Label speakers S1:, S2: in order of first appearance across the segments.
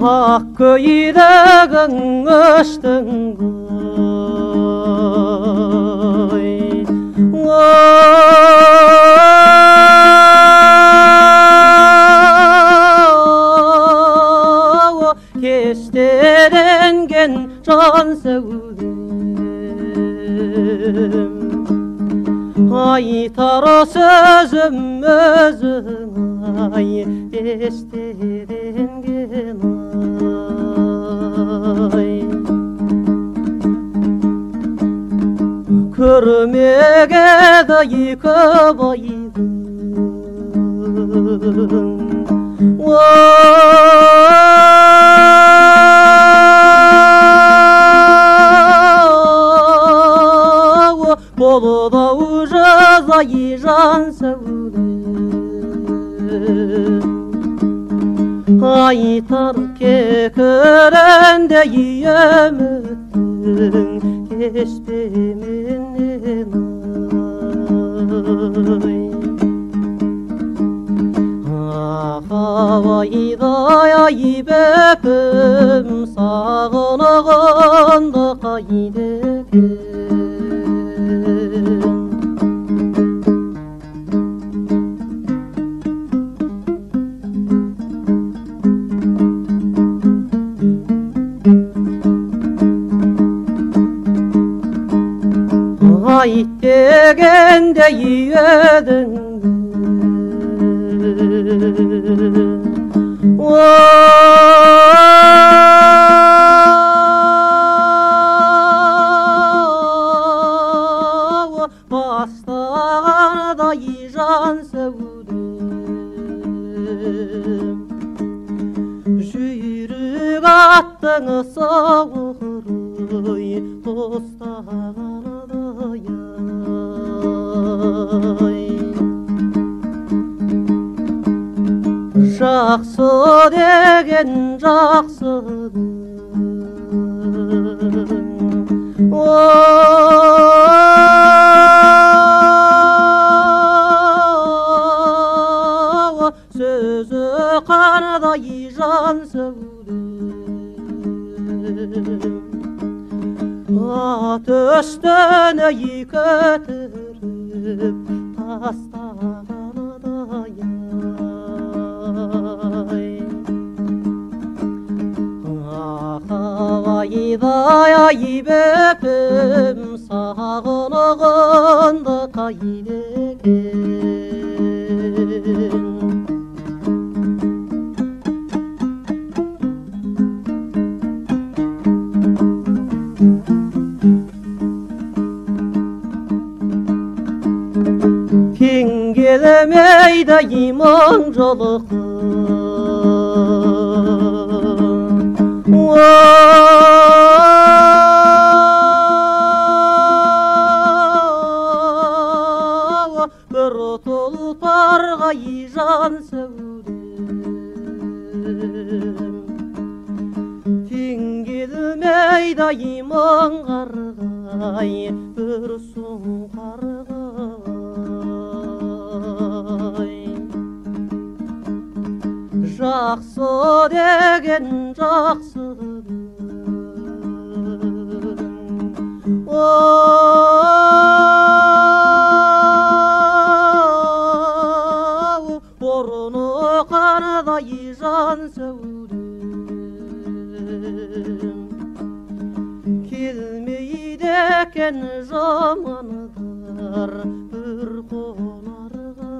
S1: ақ көйлегің өштің кештеленген жан сәулем айтар сөзім өзің ай естеленген ай көрмегеді екі байдың болдау жазай жан сәулем айтар кекіріндей үміттің кештеменен ағабайдай ай бөпім сағынығынды қайды екен айт дегендей едің бастағандай жан сәулем жүйрік аттың сауыры тостағандай жақсы деген жақсының сөзі қандай жан сәулем ат үстіне көтеріп тастағандай ағабайдай ай бөпім сағынығынды қайды екен кең келмейді иман жолықы бір тұлпарға жан сәулем тең келмейді иман қарғай бір сұңқарға жақсы деген жақсының орны қандай жан сәулем келмейді екен жамандар бір қонарға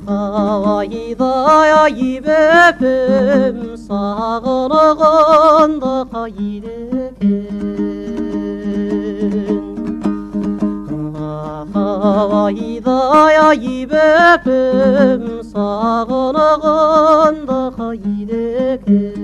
S1: ағабайдай ай бөпім сағынығынды қайды екен ағабайдай ай бөпім сағынығынды қайды екен